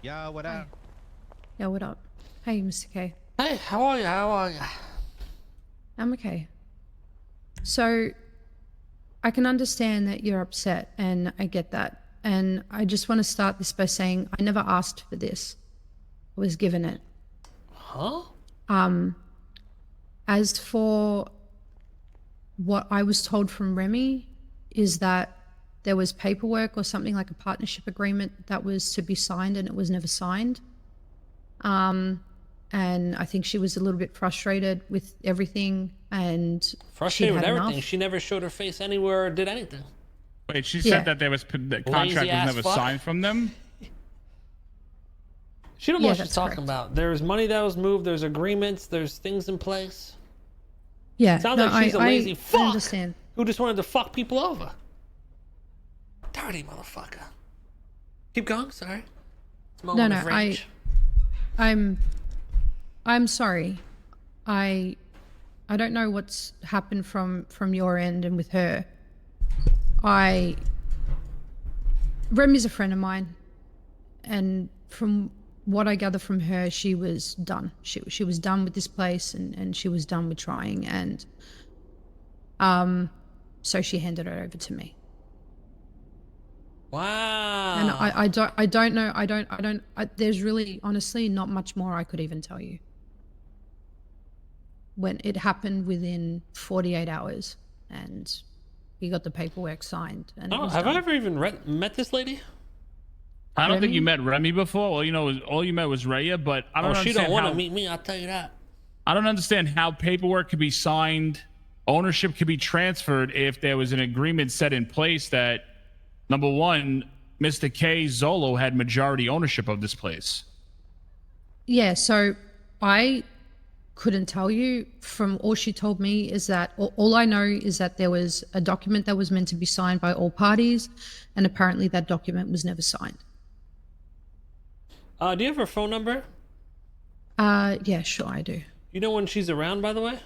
Yeah, what Hi. up? Yeah, what up? Hey, Mr. K. Hey, how are you? How are you? I'm okay. So, I can understand that you're upset, and I get that. And I just want to start this by saying I never asked for this. I was given it. Huh? As for what I was told from Remy, is that there was paperwork or something like a partnership agreement that was to be signed, and it was never signed. And I think she was a little bit frustrated with everything, and she'd Frustrated with had everything. enough. She never showed her face anywhere or did anything. Wait, she Yeah. said that the contract Lazy was ass never fuck. signed from them? She don't know Yeah, what she's that's talking correct. about. There's money that was moved. There's agreements. There's things in place. Yeah, Sounds no, like she's a lazy I fuck understand. who just wanted to fuck people over. Dirty motherfucker. Keep going. Sorry. It's a moment of rage. I'm sorry. I don't know what's happened from your end and with her. Remy's a friend of mine, and from what I gather from her, she was done. She was done with this place, and she was done with trying, and so she handed it over to me. Wow. And I don't know. There's really, honestly, not much more I could even tell you. When it happened within 48 hours, and he got the paperwork signed, and it was Have I done. ever even met this lady? I don't think Remy? you met Remy before. All you met was Raya, but I don't Oh, she understand don't want how to meet me. I'll tell you that. I don't understand how paperwork could be signed, ownership could be transferred if there was an agreement set in place that, number one, Mr. K Zolo had majority ownership of this place. Yeah, so I couldn't tell you. From all she told me is that all I know is that there was a document that was meant to be signed by all parties, and apparently that document was never signed. Do you have her phone number? Yeah, sure, I do. You know when she's around, by the way?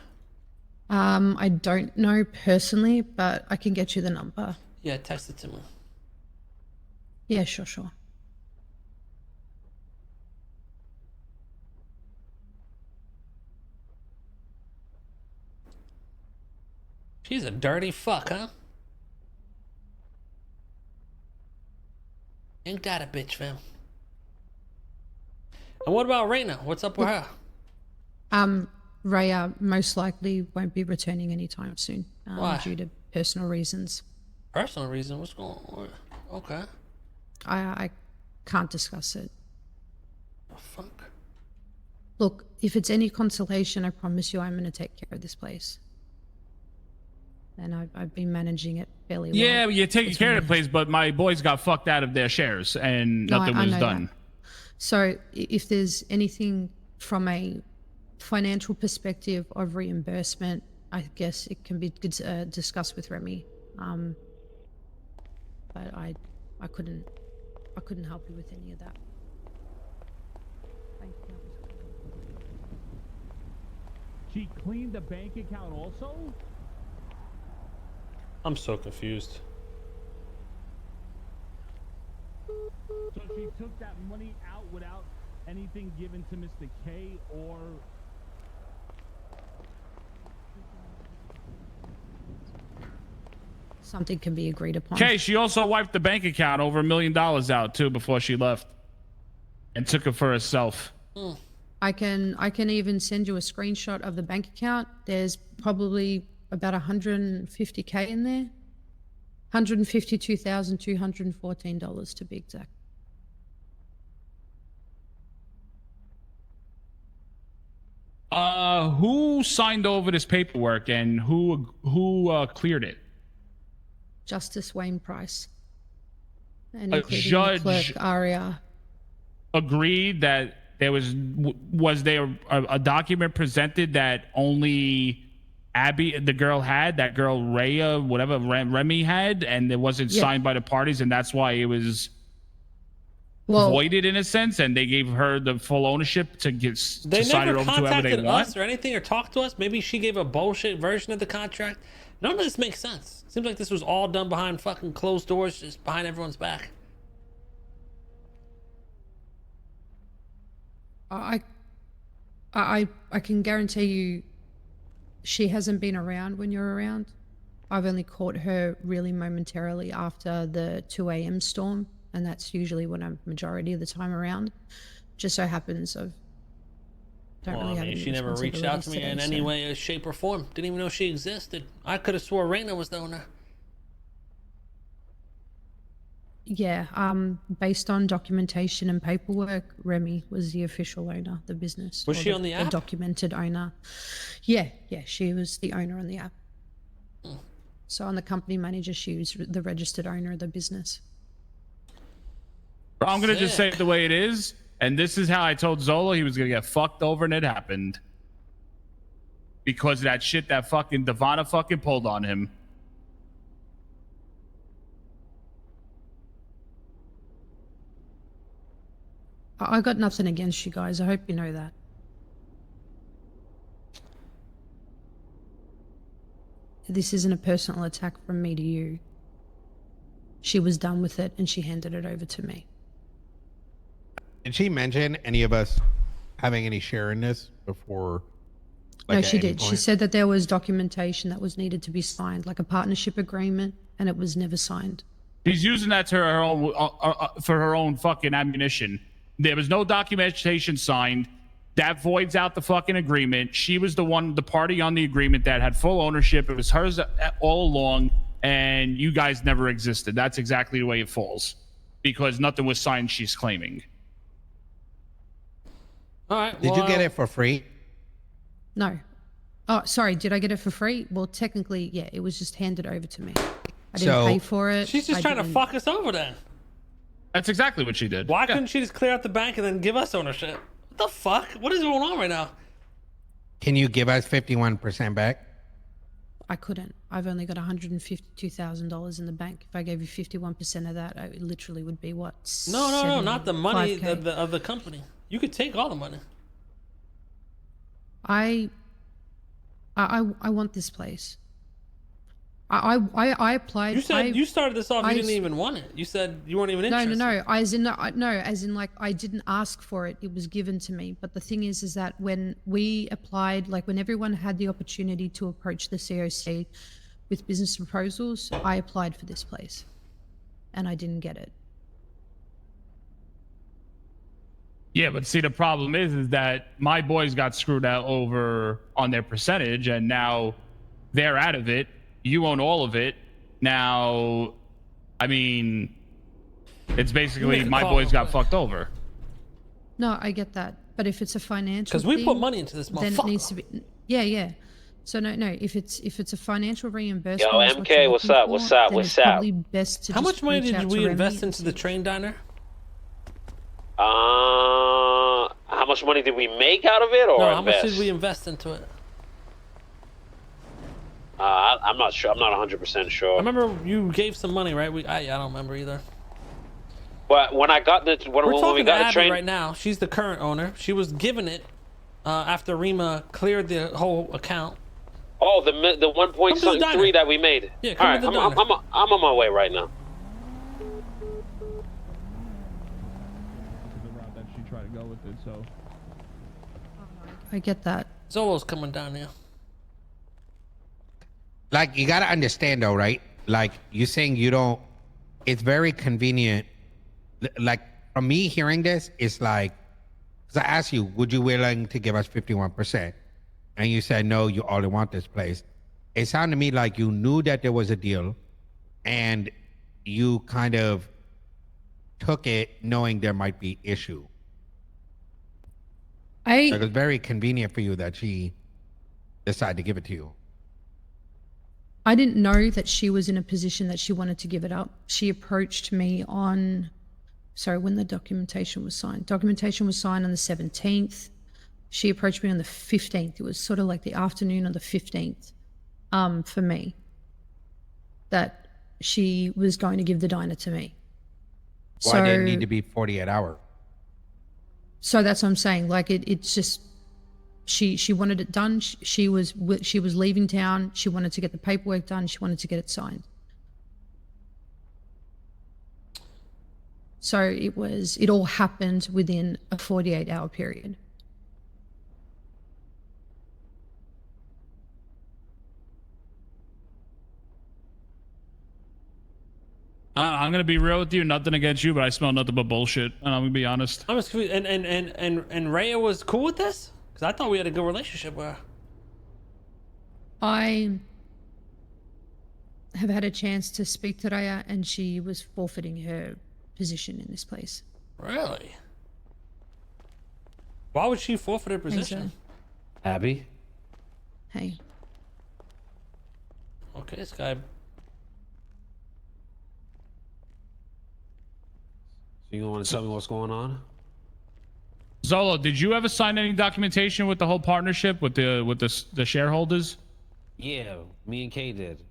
I don't know personally, but I can get you the number. Yeah, text it to me. Yeah, sure. She's a dirty fuck, huh? Ain't that a bitch, fam? And what about Reina? What's up with her? Raya most likely won't be returning anytime soon, Why? due to personal reasons. Personal reason? What's going on? Okay. I can't discuss it. Oh, fuck. Look, if it's any consolation, I promise you I'm going to take care of this place. And I've been managing it fairly well. Yeah, you're taking It's care of the managed. place, but my boys got fucked out of their shares and No, nothing I was know done. that. So if there's anything from a financial perspective of reimbursement, I guess it can be discussed with Remy. But I couldn't help you with any of that. Thank you. She cleaned the bank account also? I'm so confused. So she took that money out without anything given to Mr. K or... Something can be agreed upon. Okay, she also wiped the bank account over $1 million out too before she left, and took it for herself. I can even send you a screenshot of the bank account. There's probably about 150K in there. $152,214 to be exact. Who signed over this paperwork and who cleared it? Justice Wayne Price. And A including judge- the clerk Aria. Agreed that there was there a document presented that only Abby, the girl, had, that girl Raya, whatever Remy had, and it wasn't signed by the parties, and that's why it was voided in a sense, and they gave her the full ownership to They sign it never over to whoever they contacted want. us or anything or talked to us. Maybe she gave a bullshit version of the contract. None of this makes sense. Seems like this was all done behind fucking closed doors, just behind everyone's back. I I can guarantee you she hasn't been around when you're around. I've only caught her really momentarily after the 2 a.m. storm, and that's usually when I'm majority of the time around. Just so happens I don't really have any she never reached out to me today, in any way, shape, or form. Didn't even know she existed. I could have swore Raina was the owner. Yeah, based on documentation and paperwork, Remy was the official owner of the business. Was she on the app? The documented owner. Yeah, she was the owner on the app. So on the company manager, she was the registered owner of the business. I'm going to just say it the way it is. And this is how I told Zola he was going to get fucked over, and it happened. Because of that shit that fucking Devonna fucking pulled on him. I got nothing against you guys. I hope you know that. This isn't a personal attack from me to you. She was done with it and she handed it over to me. Did she mention any of us having any share in this before? No, she did. She said that there was documentation that was needed to be signed, like a partnership agreement, and it was never signed. She's using that to her own for her own fucking ammunition. There was no documentation signed. That voids out the fucking agreement. She was the party on the agreement that had full ownership. It was hers all along, and you guys never existed. That's exactly the way it falls, because nothing was signed, she's claiming. All right. Did you get it for free? No. Oh, sorry. Did I get it for free? Well, technically, yeah. It was just handed over to me. I didn't pay for it. She's just trying to fuck us over then. That's exactly what she did. Why couldn't she just clear out the bank and then give us ownership? What the fuck? What is going on right now? Can you give us 51% back? I couldn't. I've only got $152,000 in the bank. If I gave you 51% of that, it literally would be what? No, not the money 5K. of the company. You could take all the money. I want this place. I applied. You said you started this off. You didn't even want it. You said you weren't even interested. No. As in, like, I didn't ask for it. It was given to me. But the thing is that when we applied, like when everyone had the opportunity to approach the COC with business proposals, I applied for this place, and I didn't get it. Yeah, but see, the problem is that my boys got screwed out over on their percentage, and now they're out of it. You own all of it. Now, I mean, it's basically my boys got fucked over. No, I get that. But if it's a financial because we put money into this motherfucker. then it needs to be. Yeah. So no. If it's a financial reimbursement. Yo, MK, what's up? What's up? What's up? Best to How just much money reach out did to we Remy invest and into see. the train diner? How much money did we make out of it, or No, how invest? much did we invest into it? I'm not sure. I'm not 100% I sure. remember you gave some money, right? I don't remember either. But when I got the We're when we talking to got the Abby train, right now. She's the current owner. She was given it after Rima cleared the whole account. oh, the 1.3 that we made. Yeah, come All to the right, diner. I'm on my way right now. The route that she tried to go with it, so. I get that. Zolo's coming down here. Like, you got to understand though, right? Like, you're saying you don't, it's very convenient. Like, from me hearing this, it's like, because I asked you, would you willing to give us 51%? And you said, no, you only want this place. It sounded to me like you knew that there was a deal and you kind of took it knowing there might be issue. Like, it was very convenient for you that she decided to give it to you. I didn't know that she was in a position that she wanted to give it up. She approached me on, when the documentation was signed. Documentation was signed on the 17th. She approached me on the 15th. It was sort of like the afternoon of the 15th for me, that she was going to give the diner to me. Why did it need to be 48 hours? So that's what I'm saying. Like, it's just, she wanted it done. She was leaving town. She wanted to get the paperwork done. She wanted to get it signed. So it all happened within a 48-hour period. I'm gonna be real with you. Nothing against you, but I smell nothing but bullshit. And I'm gonna be honest. I'm just confused. And Raya was cool with this? Because I thought we had a good relationship with her. I have had a chance to speak to Raya, and she was forfeiting her position in this place. Really? Why would she forfeit her position? Abby? Hey. Okay, this guy. So you want to tell me what's going on? Zolo, did you ever sign any documentation with the whole partnership with the shareholders? Yeah, me and Kay did.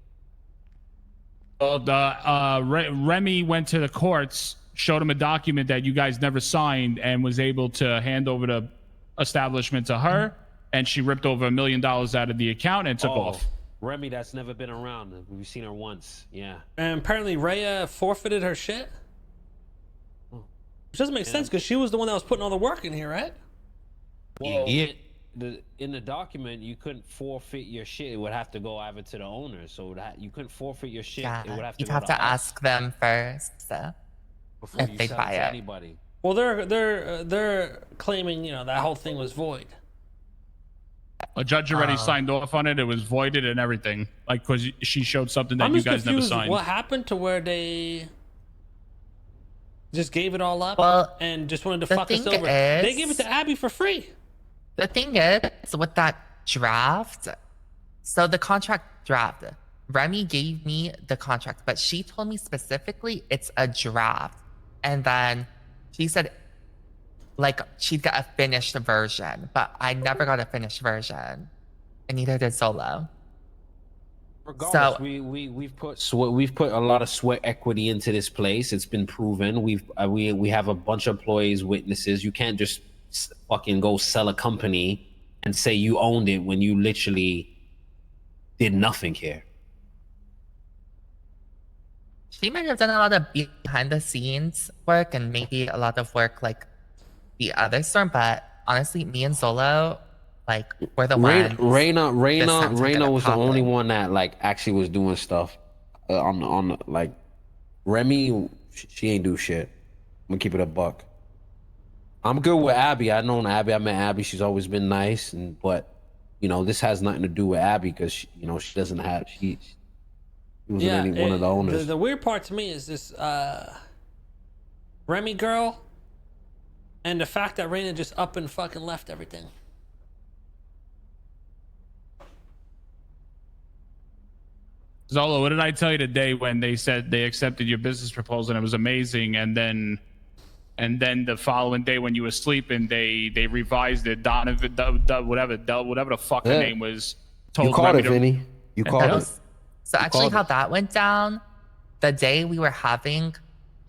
Remy went to the courts, showed him a document that you guys never signed, and was able to hand over the establishment to her, and she ripped over $1 million out of the account and took off. Remy, that's never been around. We've seen her once. Yeah. And apparently Raya forfeited her shit? Which doesn't make sense because she was the one that was putting all the work in here, right? Well, in the document, you couldn't forfeit your shit. It would have to go either to the owner. So you couldn't forfeit your shit. Yeah, it would have to you'd go have to ask them first before if you they sell buy it to it. anybody. Well, they're claiming, you know, that whole thing was void. A judge already signed off on it. It was voided and everything. Like, because she showed something that I'm you just guys never confused. signed. What happened to where they just gave it all up and just wanted to fuck us over? They gave it to Abby for free. The thing is, with that draft, so the contract draft, Remy gave me the contract, but she told me specifically it's a draft. And then she said, like, she'd get a finished version, but I never got a finished version. And neither did Solo. Regardless, So- we've put a lot of sweat equity into this place. It's been proven. We have a bunch of employees, witnesses. You can't just fucking go sell a company and say you owned it when you literally did nothing here. She might have done a lot of behind the scenes work and maybe a lot of work like the other storm, but honestly, me and Solo, like, we're the ones. Reyna was the only one that like actually was doing stuff on like Remy. She ain't do shit. I'm gonna keep it a buck. I'm good with Abby. I met Abby. She's always been nice, but you know, this has nothing to do with Abby because she doesn't have she wasn't any one of the owners. The weird part to me is this Remy girl and the fact that Reyna just up and fucking left everything. Zolo, what did I tell you today when they said they accepted your business proposal and it was amazing, and then the following day when you were sleeping, they revised it. Donovan, whatever the fuck her name was, told You called Remy it, Vinny. You called it. So actually how that went down, the day we were having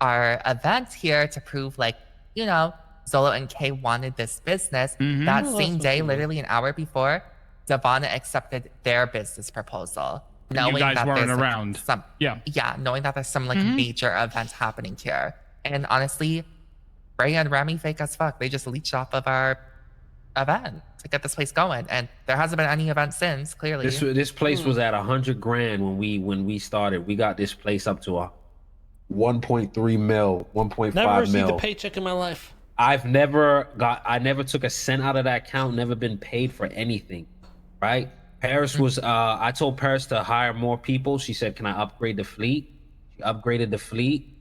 our event here to prove, like, you know, Zolo and Kay wanted this business, that same day, literally an hour before, Devonna accepted their business proposal. Knowing you guys that weren't there's, like, around. Yeah, knowing that there's some like major events happening here. And honestly, Ray and Remy fake as fuck. They just leached off of our event to get this place going. And there hasn't been any event since, clearly. This place was at $100,000 when we started. We got this place up to a 1.3 mil, 1.5 Never received mil. a paycheck in my life. I never took a cent out of that account, never been paid for anything, right? Paris was, I told Paris to hire more people. She said, can I upgrade the fleet? She upgraded the fleet.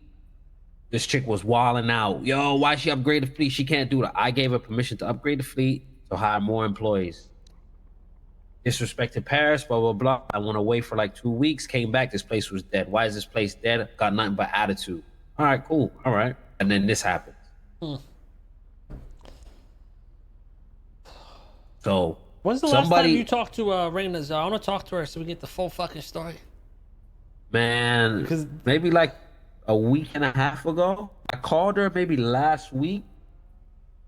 This chick was wilding out. Yo, why she upgrade the fleet? She can't do that. I gave her permission to upgrade the fleet, to hire more employees. Disrespected Paris, blah, blah, blah. I went away for like 2 weeks, came back, this place was dead. Why is this place dead? Got nothing but attitude. All right, cool, all right. And then this happened. So, when's the last time you talked to Reyna? I want to talk to her so we get the full fucking story. Man, because maybe like a week and a half ago, I called her maybe last week.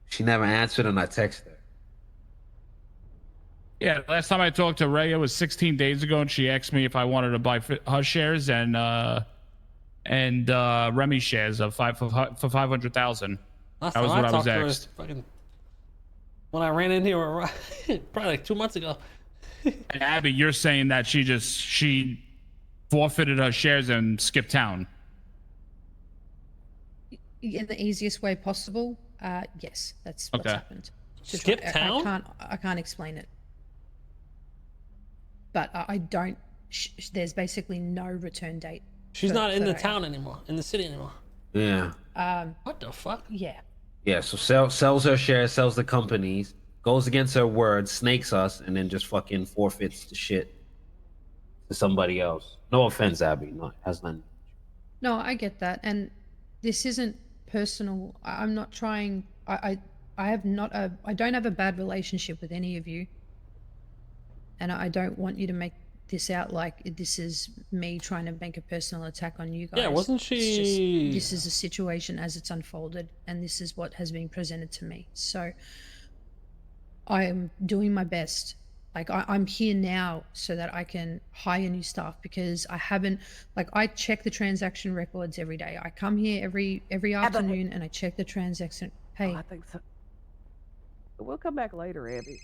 She never answered, and I texted her. Yeah, last time I talked to Raya was 16 days ago, and she asked me if I wanted to buy her shares, and and Remy shares of for 500,000. Last That was time what I was talked to her, asked. fucking, when I ran in here, probably like 2 months ago. And Abby, you're saying that she forfeited her shares and skipped town. In the easiest way possible. Yes, that's what's Okay. happened. Skip town? I can't explain it. But I don't. There's basically no return date. She's for- not in for the her. town anymore, in the city anymore. Yeah. What the fuck? Yeah. Yeah. So sells her shares, sells the companies, goes against her word, snakes us, and then just fucking forfeits the shit to somebody else. No offense, Abby. No, it has nothing. No, I get that, and this isn't personal. I'm not trying. I don't have a bad relationship with any of you, and I don't want you to make this out like this is me trying to make a personal attack on you guys. Yeah, wasn't It's she? just, this is a situation as it's unfolded, and this is what has been presented to me. So I am doing my best. Like I'm here now so that I can hire new staff, because I haven't, like, I check the transaction records every day. I come here every afternoon and I check the transaction. Hey, I think so. We'll come back later, Abby.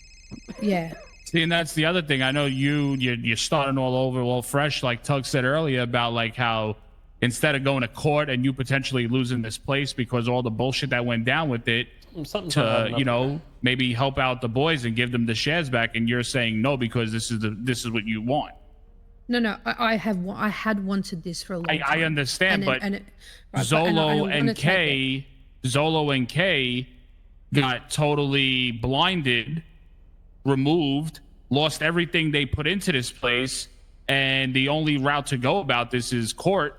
yeah. See, and that's the other thing. I know you're starting all over, all fresh, like Tug said earlier about like how instead of going to court and you potentially losing this place because all the bullshit that went down with it, Something's to not adding you up know there. maybe help out the boys and give them the shares back, and you're saying no because this is what you want. No, I had wanted this for a long time. I understand, but right, Zolo I and wanna take it. Zolo and Kay got totally blinded, removed, lost everything they put into this place, and the only route to go about this is court,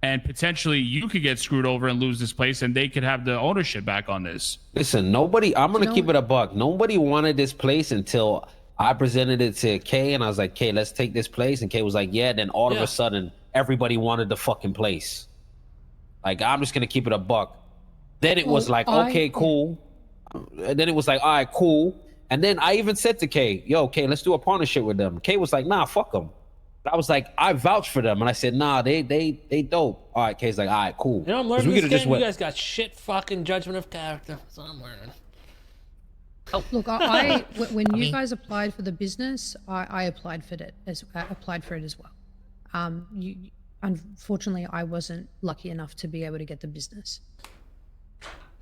and potentially you could get screwed over and lose this place, and they could have the ownership back on this. Listen, nobody. I'm gonna know keep what? it a buck. Nobody wanted this place until I presented it to Kay, and I was like, "Kay, let's take this place." And Kay was like, "Yeah." Then all of Yeah. a sudden, everybody wanted the fucking place. Like, I'm just gonna keep it a buck. Then it was Well, like, okay, cool. And then it was like, all right, cool. And then I even said to Kay, "Yo, Kay, let's do a partnership with them." Kay was like, "Nah, fuck them." But I was like, I vouch for them, and I said, "Nah, they dope." All right, Kay's like, "All right, cool." You know, I'm 'Cause learning we this could've game. just You went- guys got shit fucking judgment of character. That's what I'm learning. Look, when you guys applied for the business, I applied for it as well. Unfortunately, I wasn't lucky enough to be able to get the business.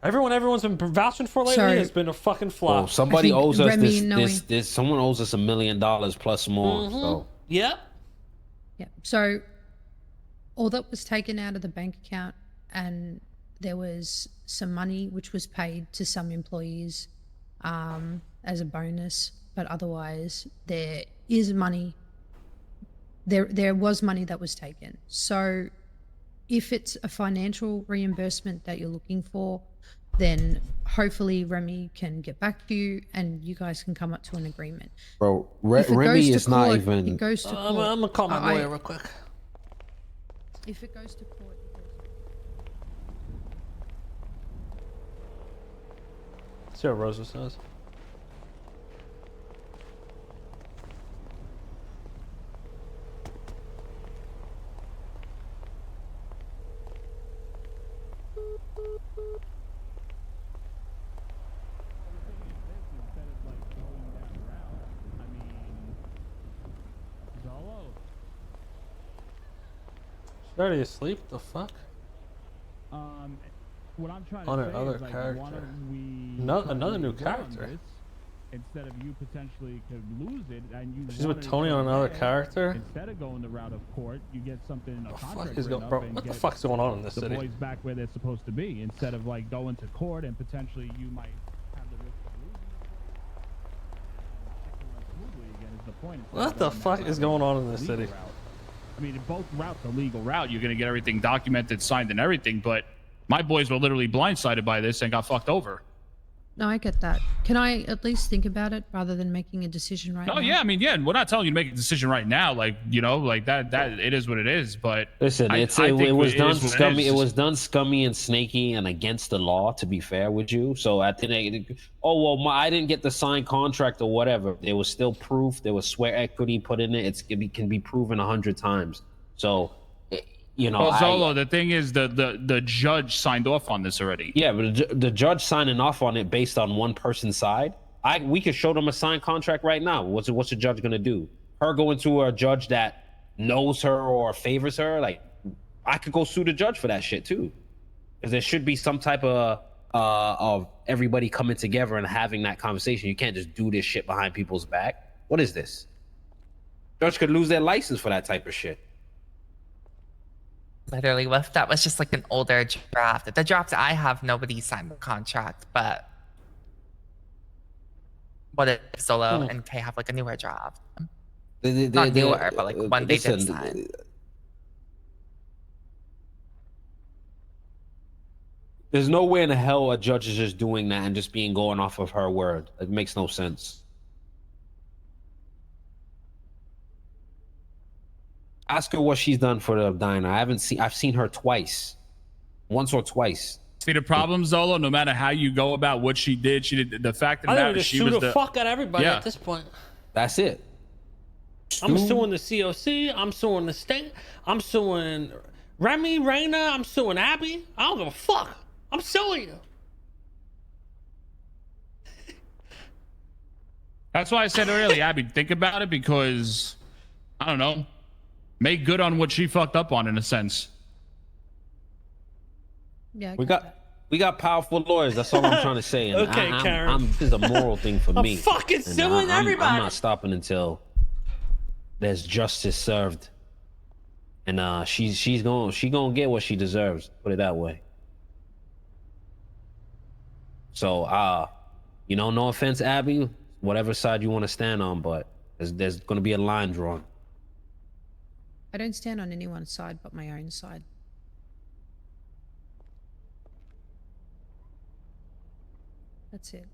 Everyone's been vouching for lately So- has been a fucking Well, flop. somebody I think owes us Remy knowing- this. Someone owes us $1 million plus more. So Yep. Yeah. So all that was taken out of the bank account, and there was some money which was paid to some employees as a bonus, but otherwise there is money. There was money that was taken. So if it's a financial reimbursement that you're looking for, then hopefully Remy can get back to you and you guys can come up to an agreement. bro, If it Remy goes to is not court, even. It goes to court. I'm gonna call my I- lawyer real quick. If it goes to court, it goes to court. See what Rosa says. She's already asleep? The fuck? What I'm trying On to her say other is, like, character. why don't we Another new totally go on character. this instead of you potentially could lose it and you She's with wanted Tony to on go another there, character? Instead of going the route of court, you get something a The fuck contract is written going, up bro? and What the get fuck's going on in this the city? boys back where they're supposed to be, instead of like going to court and potentially you might have the risk of losing it. Run smoothly again is the point. instead What of the going that fuck route is of going on in this legal city? route. I mean, both routes are legal route. You're gonna get everything documented, signed, and everything. But my boys were literally blindsided by this and got fucked over. No, I get that. Can I at least think about it rather than making a decision right now? Oh yeah, I mean, yeah, we're not telling you to make a decision right now, like like that it is what it is. But Listen, I it think was it done is what it scummy. is. It was done scummy and snaky and against the law. To be fair with you, so at the end, I didn't get the signed contract or whatever. There was still proof. There was swear equity put in it. It can be proven 100 times. So you know, Well, Zolo, the thing is, the judge signed off on this already. yeah, but the judge signing off on it based on one person's side. We could show them a signed contract right now. What's the judge gonna do? Her going to a judge that knows her or favors her? Like, I could go sue the judge for that shit too, because there should be some type of everybody coming together and having that conversation. You can't just do this shit behind people's back. What is this? Judge could lose their license for that type of shit. Literally, what if that was just like an older draft? The draft I have, nobody signed the contract, but what if Solo and Kay have like a newer draft? Not newer, but like one they did sign. There's no way in the hell a judge is just doing that and just going off of her word. It makes no sense. Ask her what she's done for the diner. I've seen her twice. Once or twice. See, the problem, Zolo, no matter how you go about what she did, the fact of the matter, she was the fuck out of everybody at this point. That's it. I'm suing the COC. I'm suing the state. I'm suing Remy, Raina. I'm suing Abby. I don't give a fuck. I'm suing you. That's why I said earlier, Abby, think about it, because I don't know, make good on what she fucked up on in a sense. Yeah. We got powerful lawyers. That's all I'm trying to say. And Okay, Karen. this is a moral thing for me. I'm fucking suing everybody. I'm not stopping until there's justice served, and she's gonna get what she deserves. Put it that way. So no offense, Abby, whatever side you want to stand on, but there's gonna be a line drawn. I don't stand on anyone's side but my own side. That's it.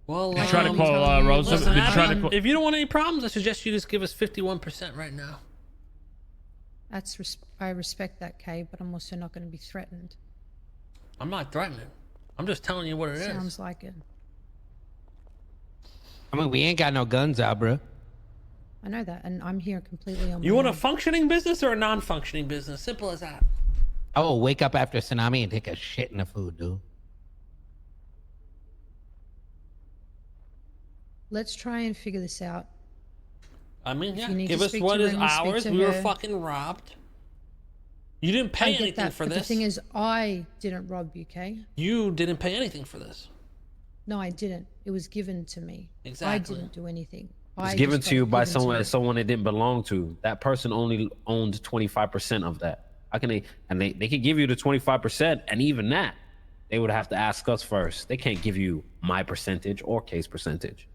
Well, Did you try to call Rosa? listen, Did you try to call? if you don't want any problems, I suggest you just give us 51% right now. I respect that, Kay, but I'm also not going to be threatened. I'm not threatening. I'm just telling you what it is. Sounds like it. I mean, we ain't got no guns out, bro. I know that, and I'm here completely on my You want a own. functioning business or a non-functioning business? Simple as that. I will wake up after a tsunami and take a shit in the food, dude. Let's try and figure this out. I mean, yeah, you need give to us speak what to is Remy, speak ours. to We were her. fucking robbed. You didn't I pay get anything that, for but this. the thing is, I didn't rob you, Kay. You didn't pay anything for this. No, I didn't. It was given to me. Exactly. I didn't do anything. It's given to you by someone it didn't belong to. That person only owned 25% of that. How can they? And they could give you the 25%, and even that, they would have to ask us first. They can't give you my percentage or Kay's percentage.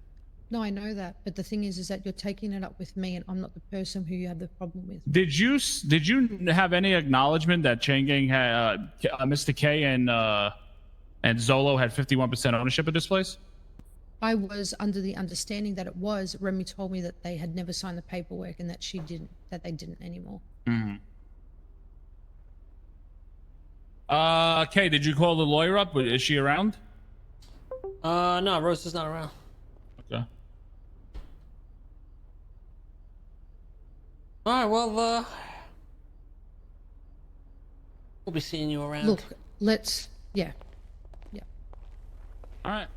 No, I know that, but the thing is that you're taking it up with me, and I'm not the person who you have the problem with. Did you have any acknowledgement that Chain Gang had Mr. K and Zolo had 51% ownership of this place? I was under the understanding that it was. Remy told me that they had never signed the paperwork and that they didn't anymore. Kay, did you call the lawyer up? Is she around? No, Rose is not around. Okay. All right, well, we'll be seeing you around. Look, yeah. All right.